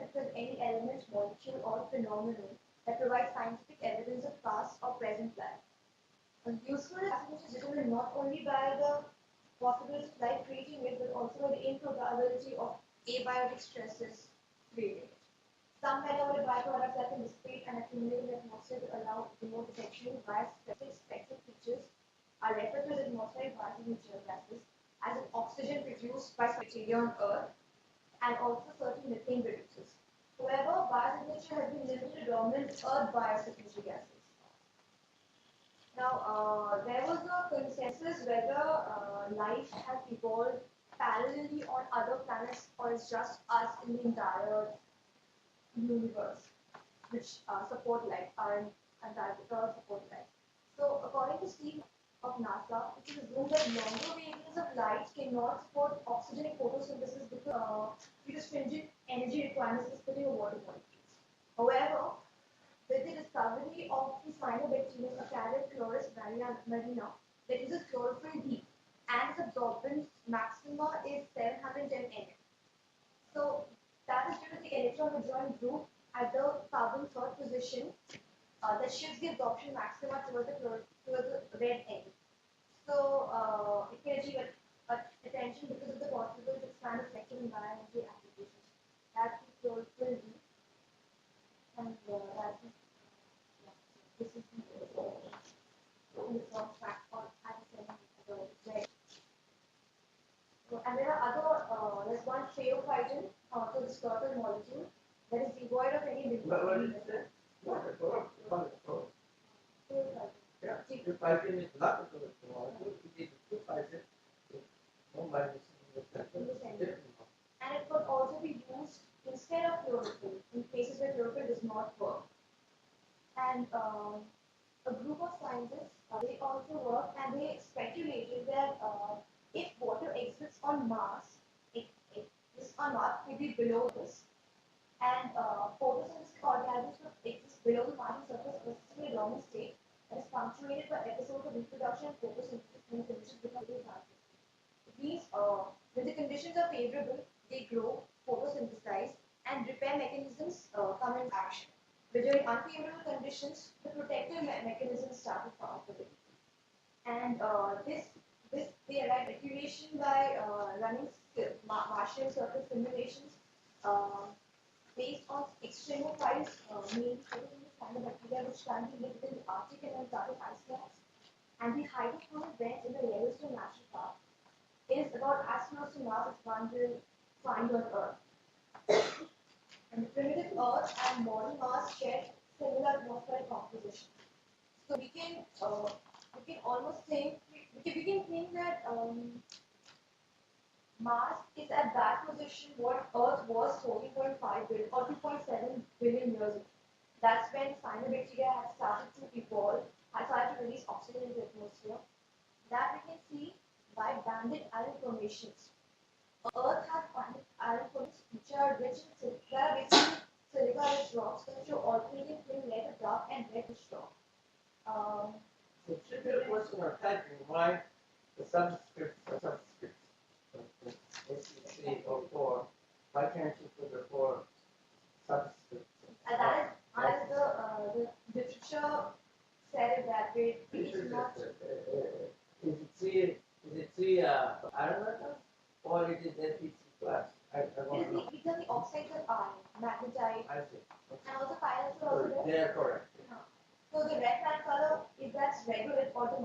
if there's any element, molecule, or phenomenon that provides scientific evidence of past or present life. Usefulness is determined not only by the possibility of life creating it, but also by the improbability of abiotic stresses creating it. Some metabolic byproducts that can dissipate and accumulate in the atmosphere to allow remote detection via spectral features are referred to as atmospheric biosignature gases, as in oxygen produced by bacteria on Earth, and also certain methane producers. However, biosignature has been limited to dominant Earth biosignature gases. Now, there was a consensus whether life has evolved parallelly on other planets or it's just us in the entire universe which support life, our Antarctica support life. So, according to Steve of NASA, it is assumed that longer wavelengths of light cannot support oxygen photosynthesis because due to stringent energy requirements of splitting of water molecules. However, with the discovery of the cyanobacterium Acariochloris marina that uses chlorophyll D and its absorbance maxima is 710 nm. So that is due to the electron withdrawing group at the carbon third position that shifts the absorption maxima towards the red end. So it can achieve attention because of the possible to expand the spectrum in bioenergy applications. That's the chlorophyll D. And that's this is the first fact on red. And there are other, there's one phaeophyton, so this turtle molecule that is devoid of any liquid. What did you say? Phaeophyton. Yeah, phaeophyton is not a chlorophyll molecule, it is a phaeophyton. No biology. And it could also be used instead of chlorophyll in cases where chlorophyll does not work. And a group of scientists, they also worked and they speculated that if water exists on Mars, this on Mars may be below this. And photosynthetic organisms would exist below the Martian surface, specifically along a state that is punctuated by episodes of reproduction and photosynthesis when the conditions become very hard. It means when the conditions are favorable, they grow, photosynthesize, and repair mechanisms come into action. But during unfavorable conditions, the protective mechanisms start to function. And they arrive at accuracy by running Martian surface simulations based on extremophiles, mainly cyanobacteria, which currently live within the Arctic and Antarctic ice caps. And the hydrothermal vents in the Yellowstone National Park is about as close to Mars as one will find on Earth. And the primitive Earth and modern Mars share similar atmospheric composition. So we can almost think we can think that Mars is at that position what Earth was 14.5 billion or 2.7 billion years ago. That's when cyanobacteria had started to evolve, had started to release oxygen into the atmosphere. That we can see by banded iron formations. Earth has banded iron formations which are rich in silica, basically silica-rich rocks that show alternating twin layer dark and reddish rock. So trivial question or typing, why the subscript or subscript? SEC or 4, why can't you put the 4 subscripts? That is the literature said it that way. It is not. Is it 3 iron metals or it is Fe3 plus? These are the oxides of iron, magnetite, I see. Okay. and also pyrite are also there. They are correct. So the red black color is that's regular or the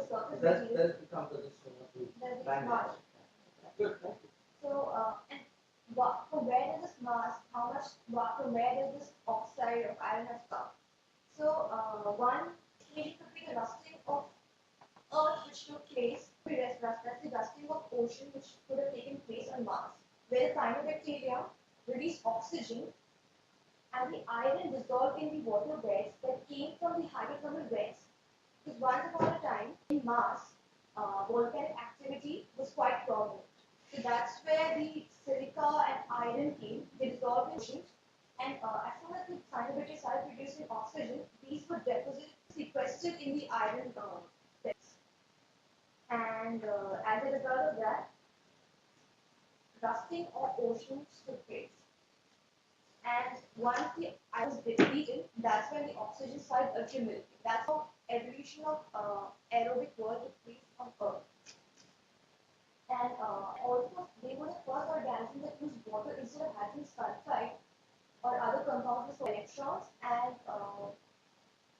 surface That material. becomes the distribution. That is Mars. Good, thank you. So and from where does this mass? From where does this oxide of iron has come? So one explanation could be the rusting of Earth, which took place. That's the rusting of ocean, which could have taken place on Mars, where the cyanobacteria released oxygen and the iron dissolved in the water beds that came from the hydrothermal vents. Because once upon a time, in Mars, volcanic activity was quite prominent. So that's where the silica and iron came. They dissolved in oceans, and as soon as the cyanobacteria started producing oxygen, these were deposited, sequestered in the iron beds. And as a result of that, rusting of oceans took place. once the iron was depleted, that's when the oxygen started accumulating. That's how evolution of aerobic world took place on Earth. And also, they were the first organisms that used water instead of hydrogen sulfide or other compounds for electrons and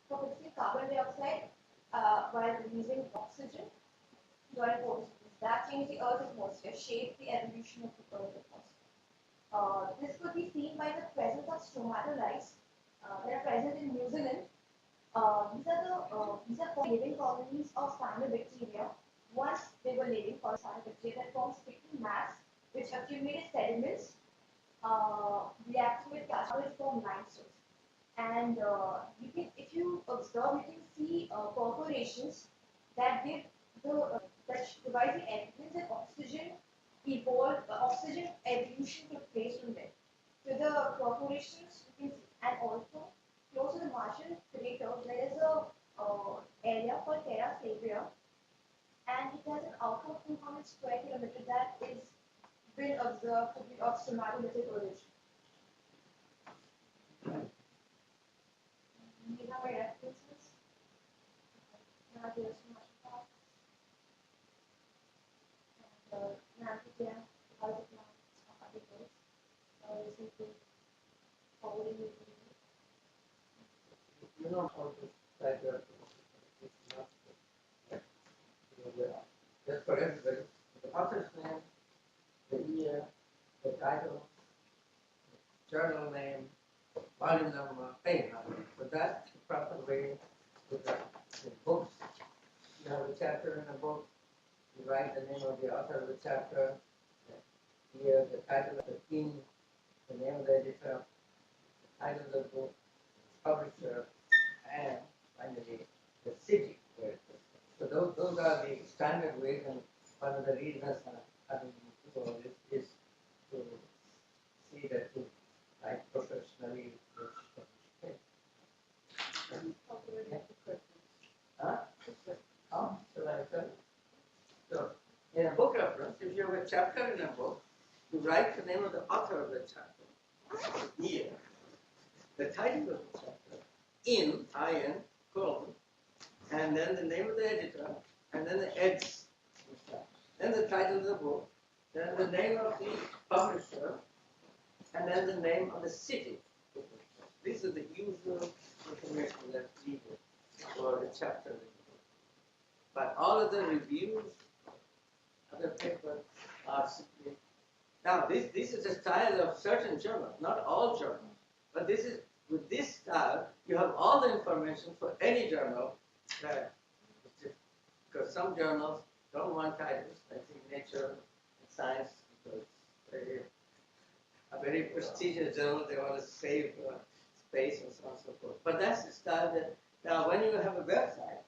for fixing carbon dioxide while releasing oxygen during photosynthesis. That changed the Earth's atmosphere, shaped the evolution of the Earth's atmosphere. This could be seen by the presence of stromatolites that are present in New Zealand. These are called living colonies of cyanobacteria. Once they were living colonies of cyanobacteria that formed sticky mass which accumulated sediments, reacting with calcium to form limestone. And if you observe, you can see perforations that give that provide the evidence that oxygen evolution took place from there. So the perforations you can see, and also close to the Martian crater, there is a area called Terra Sabria, and it has an outcome of 200 square kilometers that is been observed to be of stromatolithic origin. We have our references. Now there's much about and amphitheater, how the plants are articles. Recently forwarding it to You know how to type your just for everybody. The author's name, the year, the title, journal name, volume number, page number. So that's the proper way with the books. You have a chapter in a book, you write the name of the author of the chapter, the year, the title of the theme, the name of the editor, the title of the book, publisher, and finally the city where it was. So those are the standard ways, and one of the reasons having to all this is to see that you write professionally. Huh? How should I tell? So, in a book reference, if you have a chapter in a book, you write the name of the author of the chapter, here, the title of the chapter, in, colon, and then the name of the editor, and then the eds, then the title of the book, then the name of the publisher, and then the name of the city. These are the usual information that's needed for a chapter. But all of the reviews, other papers are simply. Now, this is a style of certain journals, not all journals, but this is with this style, you have all the information for any journal. Because some journals don't want titles. I think Nature and Science, because a very prestigious journal, they want to save space and so on and so forth. But that's the style that, now when you have a website,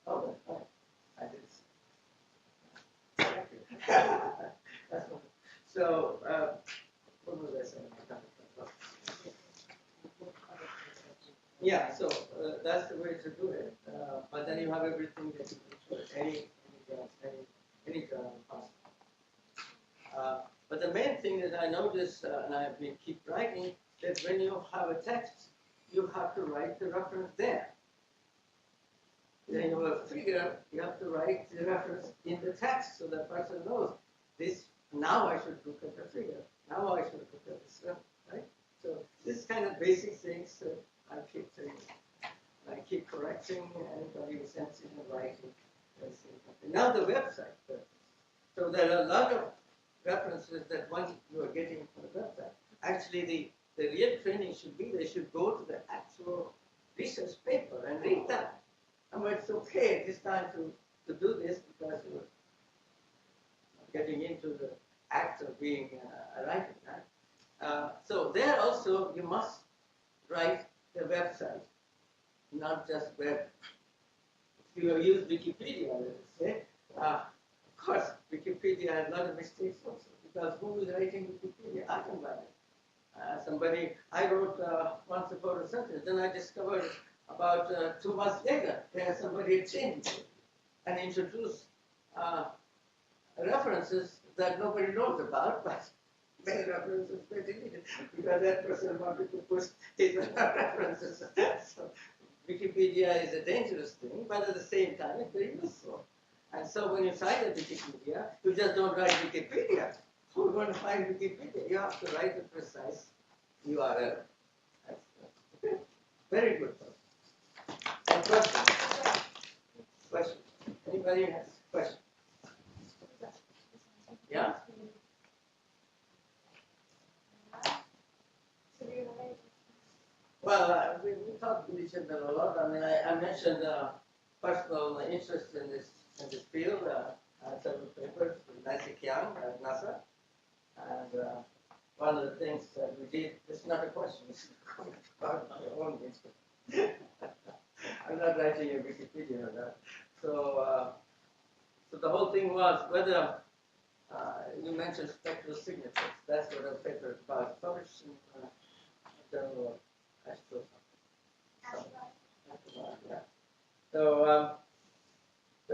oh, that's fine. I did see. Thank you. That's one. So, what was I saying? Yeah, so that's the way to do it. But then you have everything that you need for any journal possible. But the main thing that I noticed, and I've been keep writing, that when you have a text, you have to write the reference there. Then you have a figure, you have to write the reference in the text so the person knows this. Now I should look at the figure. Now I should look at this, right? So this kind of basic things that I keep saying. I keep correcting anybody who sends in writing. Now the website. So there are a lot of references that once you are getting from the website. Actually, the real training should be they should go to the actual research paper and read that. And it's okay at this time to do this because you're getting into the act of being a writer. Right? So there also you must write the website, not just web. If you use Wikipedia, let's say, of course, Wikipedia has a lot of mistakes also, because who is writing Wikipedia? I can write it. I wrote once a photosynthesis, then I discovered about 2 months later, somebody had changed it and introduced references that nobody knows about, but many references were deleted because that person wanted to push his references. So Wikipedia is a dangerous thing, but at the same time, it's very useful. And so when you cite a Wikipedia, you just don't write Wikipedia. Who's going to find Wikipedia? You have to write a precise URL. Okay. Very good. Question? Question? Anybody has a question? Yeah? Well, we talked to each other a lot. I mean, I mentioned personal interest in this field. I had several papers with Nancy Chiang at NASA. And one of the things that we did, this is not a question, this is about my own interest. I'm not writing a Wikipedia on that. So, so the whole thing was whether you mentioned spectral signatures. That's what our paper is about. Published in Journal of Astrophysics. Yeah. So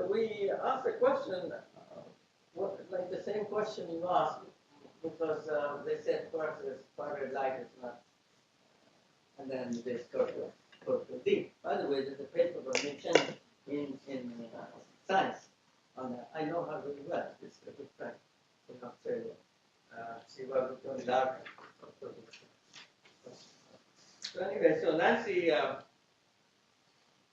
we asked the question, like the same question you asked, because they said first is far-red light is not, and then they start to deep. By the way, there's a paper was mentioned in Science on that. I know her really well. It's a good friend in Australia. She was with Tony Larkin. So anyway, so Nancy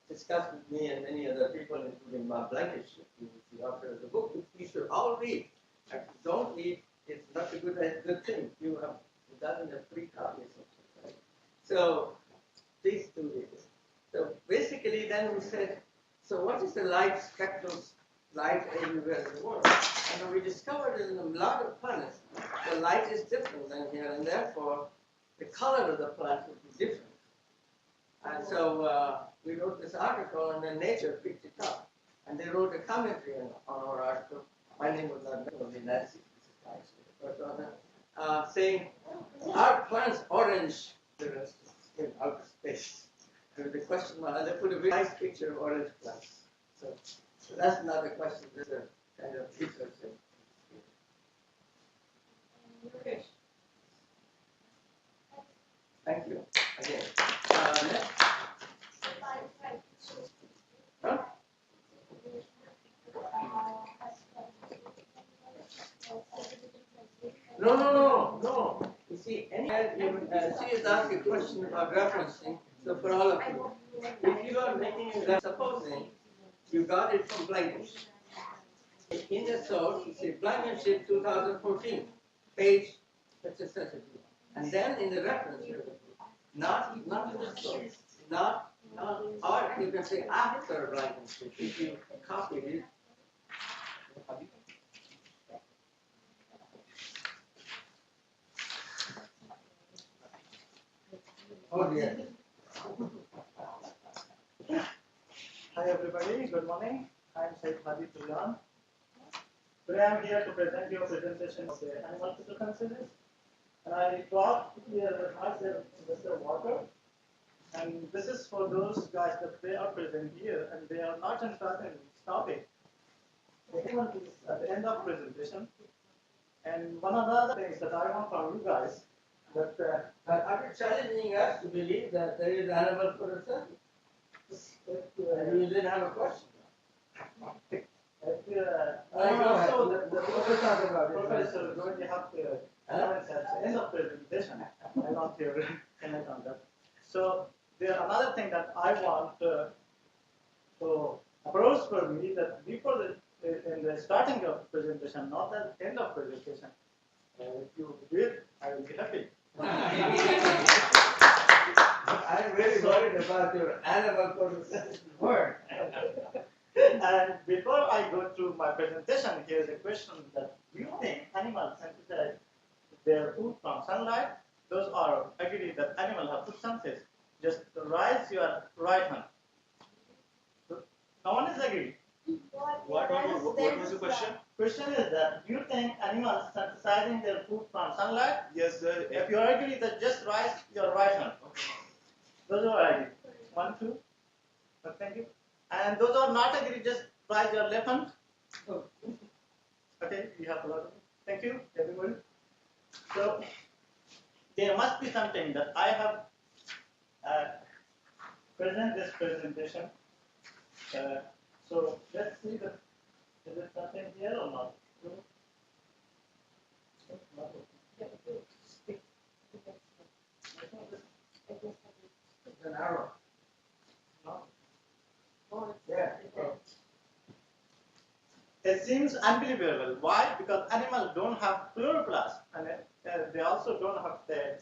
discussed with me and many other people, including Mark Blankish, who is the author of the book, which we should all read. If you don't read, it's not a good thing. You have gotten a free copy or something, right? So please do this. So basically, then we said, so what is the light spectrum, light everywhere in the world? And we discovered that in a lot of planets, the light is different than here, and therefore the color of the planet would be different. And so we wrote this article, and then Nature picked it up. And they wrote a commentary on our article. My name was not Nancy, saying, are plants orange in outer space? And the question was, they put a very nice picture of orange plants. So that's not a question, there's a kind of research in. Okay. Thank you. Again. Next. Huh? No. You see, she is asking a question about referencing. So for all of you, if you are making a supposing you got it from Blankish. In the source, you see Blankish 2014, page such and such. And then in the reference, not in the source, not or you can say after Blankish, if you copied it. Oh dear. Hi everybody, good morning. I'm Syed Hadi Tulyan. Today I'm here to present you a presentation of the animal photosynthesis. And I brought here Mr. Walker. And this is for those guys that they are present here and they are not interested in this topic. The event is at the end of presentation. And one of the other things that I want from you guys that are you challenging us to believe that there is animal photosynthesis? You didn't have a question. Also, the professor is going to have the comments at the end of the presentation. I want your comment on that. So, there's another thing that I want to approach for me that before in the starting of presentation, not at the end of presentation. If you do it, I will be happy. I'm really worried about your animal photosynthesis word. And before I go through my presentation, here's a question that do you think animals synthesize their food from sunlight? Those are agree that animals have photosynthesis. Just raise your right hand. No one is agree. What was the question? Question is that do you think animals synthesizing their food from sunlight? Yes, sir. If you agree, that just raise your right hand. Those are agree. 1, 2. Thank you. And those are not agree, just raise your left hand. Okay, we have a lot of it. Thank you, everyone. So there must be something that I have present this presentation. So let's see that is there something here or not? It's an arrow. No. Oh, it's there. It seems unbelievable. Why? Because animals don't have chloroplast, and they also don't have the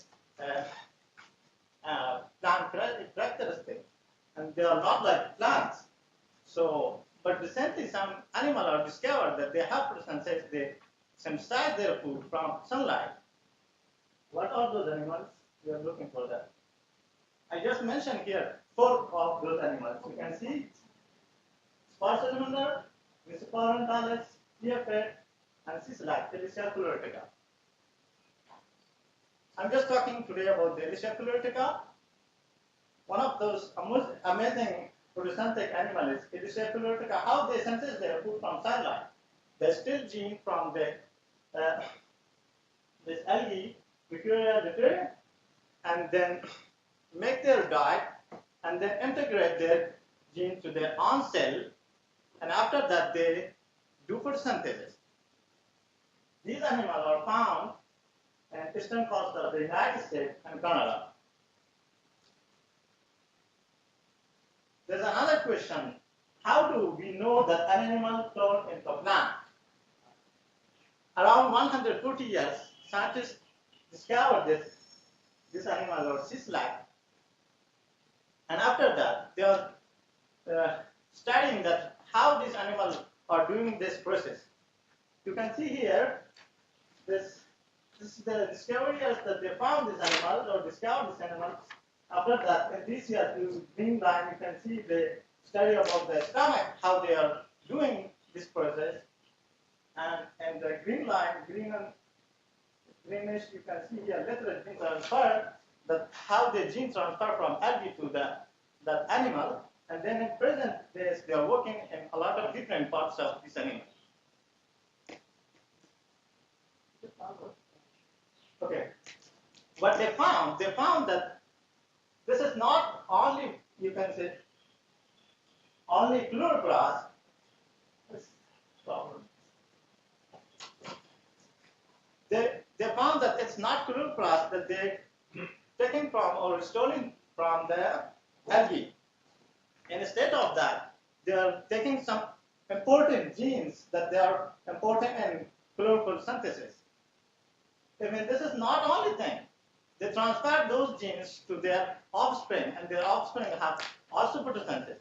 plant characteristics, and they are not like plants. So, but recently some animals are discovered that they have to synthesize their food from sunlight. What are those animals? We are looking for that. I just mentioned here 4 of those animals. You can see Sparsalamander, Visiparentalis, Theopet, and Cislac, Elysia chlorotica. I'm just talking today about the Elysia chlorotica. One of those amazing photosynthetic animals is Elysia chlorotica. How they synthesize their food from sunlight? They steal gene from this algae, Wikiria deuterium, and then make their diet, and then integrate their gene to their own cell, and after that they do photosynthesis. These animals are found in eastern coast of the United States and Canada. There's another question. How do we know that an animal cloned into a plant? Around 140 years, scientists discovered this animal or Cislac, and after that they are studying that how these animals are doing this process. You can see here this is the discovery years that they found this animal or discovered this animal. After that, in this year, you green line, you can see the study about the stomach, how they are doing this process, and the green line, greenish, you can see here lateral gene transfer, that how the gene transfer from algae to that animal, and then in present days they are working in a lot of different parts of this animal. Okay, what they found that this is not only, you can say, only chloroplast. They found that it's not chloroplast that they taken from or stolen from the algae. Instead of that, they are taking some important genes that they are important in chlorophyll synthesis. I mean, this is not only thing. They transfer those genes to their offspring, and their offspring have also photosynthesis.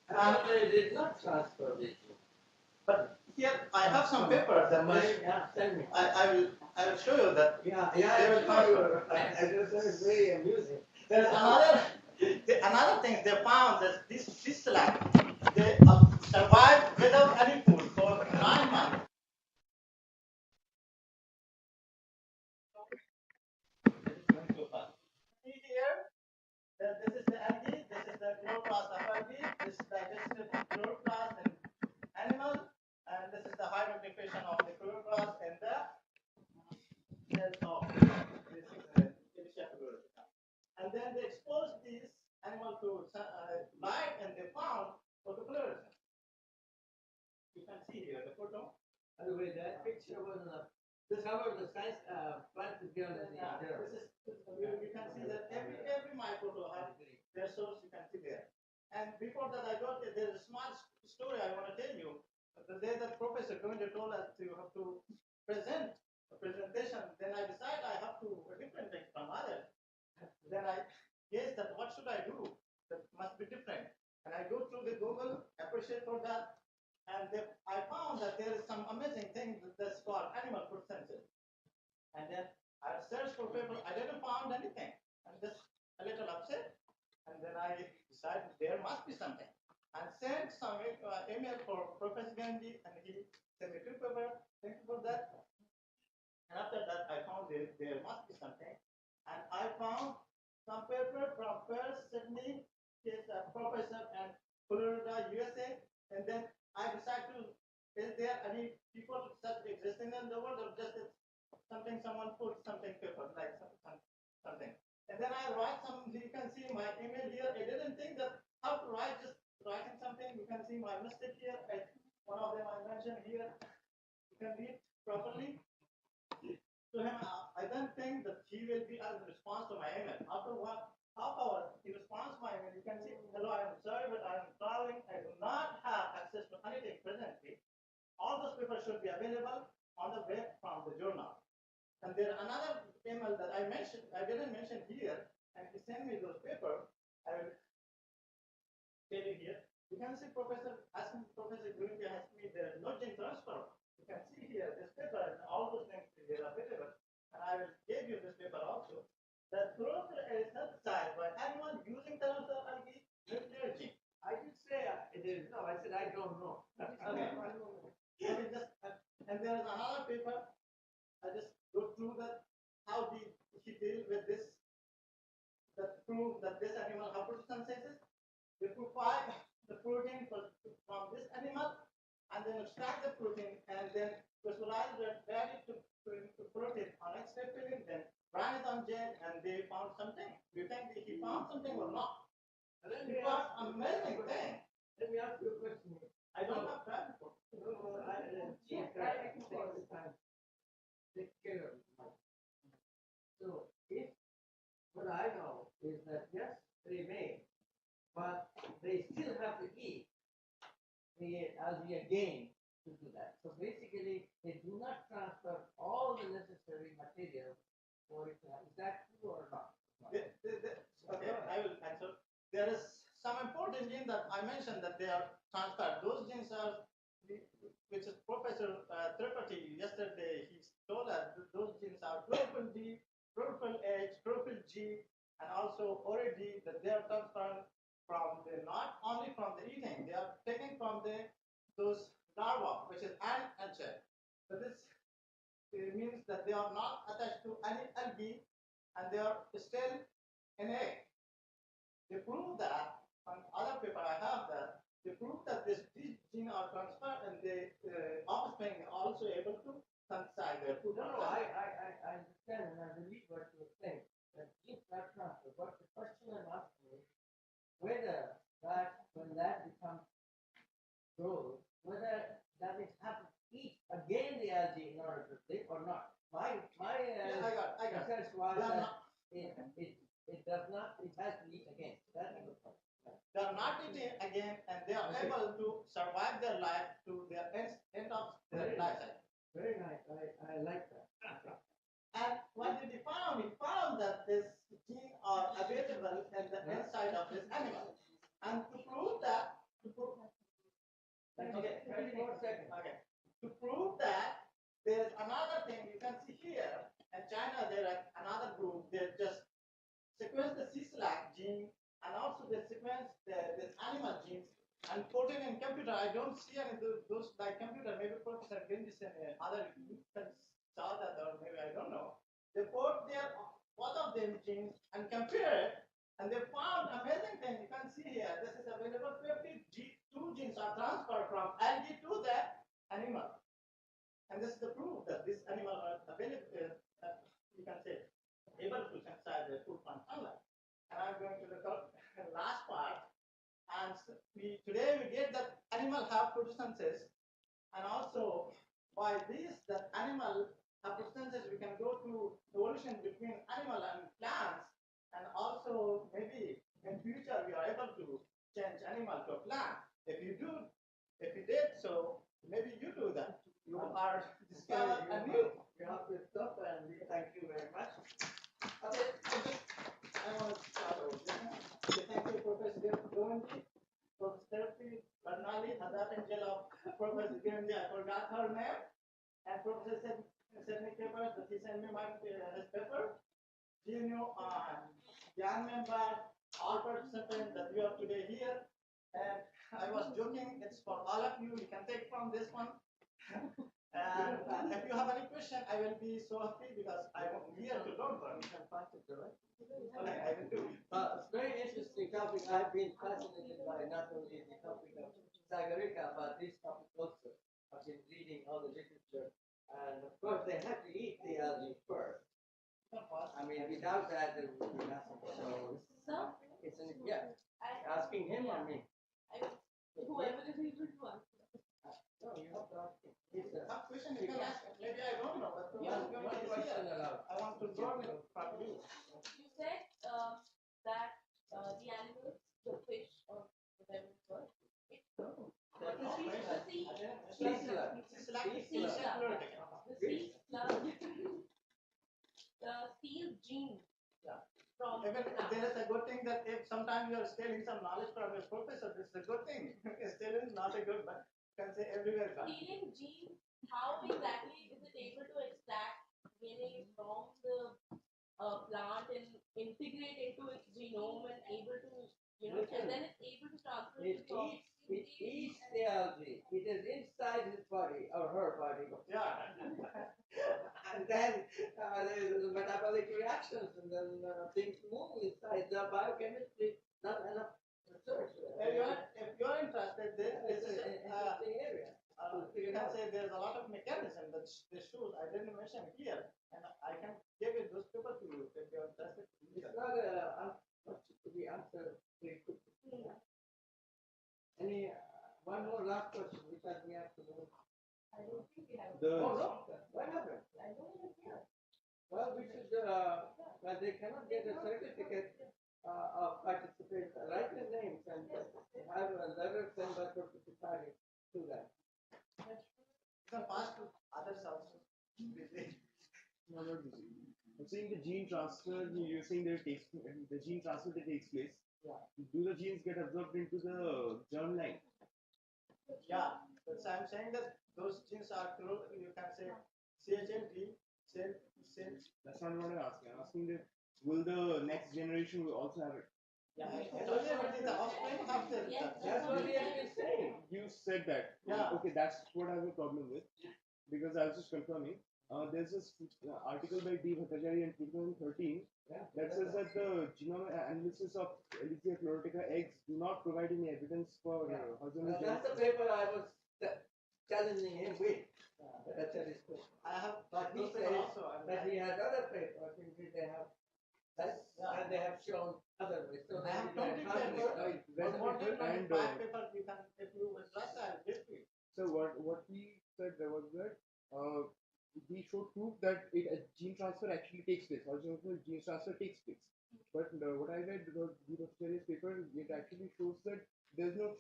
And they did not transfer the gene. But here I have some papers that Tell me. I will show you that they will transfer. I just thought it's very amusing. There is another thing they found that this slide they survived without any food for 9 months. See here, this is the algae, this is the chloroplast of algae, this is digested chloroplast in animal, and this is the hydroxylation of the chloroplast in the cells of this Escherichia chlorotica. And then they exposed these animals to light, and they found photofluorescence. You can see here the photo. By the way, that picture was this cover of the science plant is given in the other. You can see that every my photo has their source. You can see there. And before that, I got there's a small story I want to tell you. The day that Professor Govindjee told us you have to present a presentation, then I decided I have to a different thing from others. Then I guess that what should I do? That must be different. And I go through the Google, appreciate for that, and I found that there is some amazing thing that's called animal food sensor. And then I searched for people. I didn't find anything. I'm just a little upset. And then I decided there must be something. And sent some email for Professor Govindjee, and he sent me 2 papers. Thank you for that. And after that, I found there must be something. And I found some paper from Perth, Sydney, his professor, and Florida, USA. And then I decided to Is there any people such existing in the world, or just it's something someone put something paper like something? And then I write some. You can see my email here. I didn't think that how to write. Just writing something. You can see my mistake here. One of them I mentioned here. You can read properly. To him, I don't think that he will be as a response to my email. After one half hour, he responds to my email. You can see, hello, I am sorry, but I am traveling. I do not have access to anything presently. All those papers should be available on the web from the journal. And there another email that I mentioned, I didn't mention here, and he sent me those papers. I will tell you here. You can see Professor Govindjee asked me there is no gene transfer. You can see here this paper and all those things here are available. And I will give you this paper also. The chlorophyll is synthesized by anyone using transfer algae nuclear gene. I did say it is. No, I said I don't know. Okay. And there is another paper. I just go through that how did he deal with this that prove that this animal have photosynthesis. They provide the protein from this animal and then extract the protein and then visualize it ready to protein on X-ray film, then ran it on gel and they found something. Do you think he found something or not? He found amazing thing. Let me ask you a question. I don't have time for it. No, take care of it. So if what I know is that yes, they may, but they still have to eat the algae again to do that. So basically, they do not transfer all the necessary material for it to have. Is that true or not? Okay, I will answer. There is some important gene that I mentioned that they are transferred. Those genes are, which is Professor Tripathi yesterday, he told us that those genes are chlorophyll D, chlorophyll H, chlorophyll G, and also ORD, that they are transferred from the, not only from the eating, they are taken from the those larvae, which is ant and shell. So this means that they are not attached to any algae and they are still in egg. They prove that, on other paper I have that, they prove that these genes are transferred and the offspring are also able to synthesize their food. No, I understand and I believe what you're saying. That genes are transferred. But the question I'm asking is whether that when that becomes grows, whether that is have to eat again the algae in order to live or not. My I got research was that it does not, it has to eat again. That's the point. They are not eating again and they are able to survive their life to the end of their life cycle. Very nice. I like that. And what did he found? He found that this gene are available in the inside of this animal. And to prove that, Okay, 30 more seconds. Okay. To prove that, there's another thing you can see here. In China, there are another group. They just sequence the C-SLAC gene, and also they sequence this animal genes and put it in computer. I don't see any of those like computer. Maybe Professor Govindjee and other you can saw that, or maybe I don't know. They put their both of them genes and compare it, and they found amazing thing. You can see here. This is available. 52 genes are transferred from algae to the animal, and this is the proof that this animal are available. You can say able to synthesize the food from sunlight. And I'm going to the last part. And today we get that animal have photosynthesis, and also by this that animal have photosynthesis, we can go to evolution between animal and plants, and also maybe in future we are able to change animal to a plant. If you did so, maybe you do that. You are discovered anew. You have to stop and thank you very much. Okay, I want to start over. Thank you, Professor Govindjee, Professor Barnali, Hazat Angel of Professor Govindjee. I forgot her name. And Professor sent me papers that he sent me his paper. GNU GIAN member, all participants that you are today here. And I was joking, it's for all of you. You can take from this one. And if you have any question, I will be so happy because I'm here to learn from you. Can pass it, right? Okay, I will do. It's a very interesting topic. I've been fascinated by not only the topic of Sagarica, but this topic also. I've been reading all the literature, and of course they have to eat the algae first. I mean, without that, there would be nothing. So it's yeah. Asking him or me? Whoever is able to answer. No, you have to ask him. It's a question you can ask. Maybe I don't know, but one question allowed. I want to learn it properly. You said that the animals, the fish or whatever it was, it the seal gene from Even there is a good thing that if sometimes you are stealing some knowledge from your professor, this is a good thing. Stealing is not a good, but you can say everywhere. stealing gene. How exactly is it able to extract DNA from the plant and integrate into its genome and able to, and then it's able to transfer it to It eats the algae. It is inside his body or her body. Yeah. And then there is metabolic reactions, and then things move inside the biochemistry. Not enough research. If you're interested, this is an interesting area. you can say there's a lot of mechanism that this shows. I didn't mention here, and I can give it those people to you if you're interested. It's not much to be answered very quickly. Any one more last question because we have to move. I don't think we have. Oh no, what happened? I don't even care. Well, we should. Well, they cannot get a certificate of participation. Write their names and have a letter sent by Prof. to them. You can pass to others also. No, not busy. I'm saying the gene transfer. You're saying there takes the gene transfer that takes place. Yeah. Do the genes get absorbed into the germline? Yeah, so I'm saying that those genes are through. You can say CHLD, cell. That's not what I'm asking. I'm asking that will the next generation will also have it? Yeah, the offspring have the. That's what we have been saying. You said that. Yeah. Okay, that's what I have a problem with because I was just confirming. There's this article by D. Bhattacharya in 2013 that says that the genome analysis of Elysia chlorotica eggs do not provide any evidence for Well, that's the paper I was challenging him with. That's a discussion. I have, But he says that he has other papers in which they have and they have shown other ways. So I have they but more than 25 papers you can, if you trust, I'll give you. So what he said there was that he showed proof that a gene transfer actually takes place. Also, gene transfer takes place. But what I read was the paper, it actually shows that there's no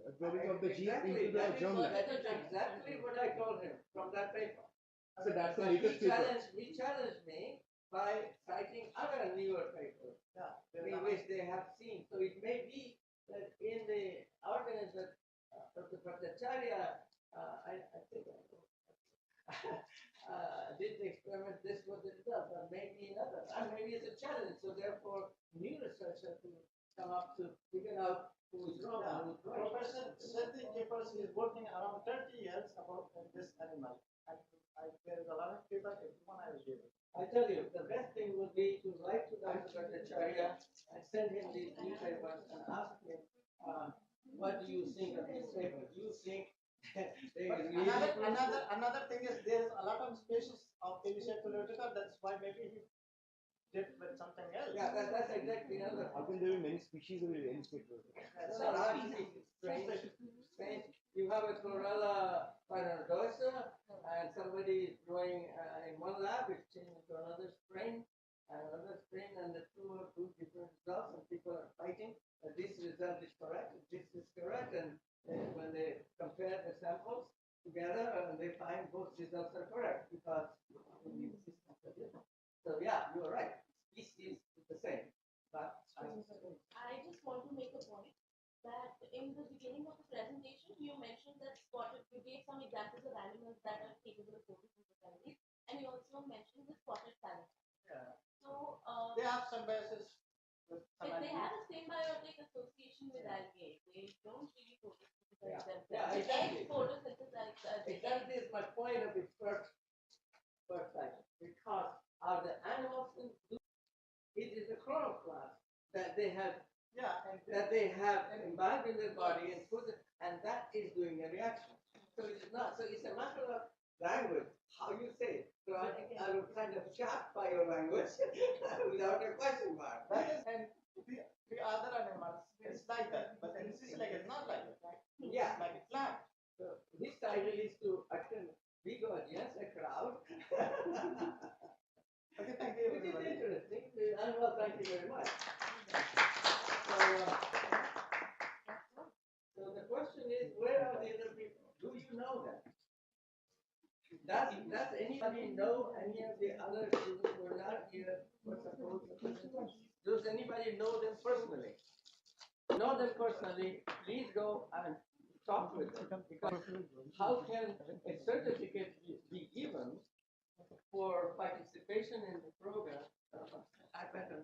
absorbing of the gene into the germline. That is exactly what I told him from that paper. So that's the latest paper. He challenged me by citing other newer papers in which they have seen. So it may be that in the organism of the Bhattacharya, I think did the experiment, this was the result, or maybe another, and maybe it's a challenge. So therefore, new research has to come up to figure out who is wrong and who is right. Professor Shetty Keepers is working around 30 years about this animal. And there is a lot of papers, everyone I will give it. I tell you, the best thing would be to write to Dr. Bhattacharya and send him these new papers and ask him, what do you think of these papers? Do you think they really another thing is there is a lot of species of Elysia chlorotica. That's why maybe he did with something else. Yeah, that's exactly another. How can there be many species of Elysia chlorotica? Strange. You have a chlorella paranoidosa, and somebody is growing in one lab, it's changing to another strain, and the two are two different results, and people are fighting. This result is correct, this is correct, and when they compare the samples together, and they find both results are correct because the systems are different. So yeah, you are right. Species is the same, but I just want to make a point that in the beginning of the presentation, you mentioned that you gave some examples of animals that are capable of photosynthesizing, and you also mentioned the spotted salad. Yeah. So they have some basis. If they have a symbiotic association with algae, they don't really photosynthesize themselves. Yeah, exactly. Photosynthesize. Exactly is my point of the first cycle. Because are the animals in it is the chloroplast that they have imbibed in their body and put it, and that is doing a reaction. So it's not. So it's a matter of language, how you say it. So I was kind of shocked by your language without a question mark. That is, and the other animals, it's like that. But in this like it's not like that, right? Yeah. It's like a plant. So his title is to attend big audience, a crowd. Okay, thank you. Which is Everybody. interesting. And well, thank you very much. So the question is, where are the other people? Do you know them? Does anybody know any of the other students who are not here for supposed presentation? Does anybody know them personally? Know them personally, please go and talk with them. Because how can a certificate be given for participation in the program? I better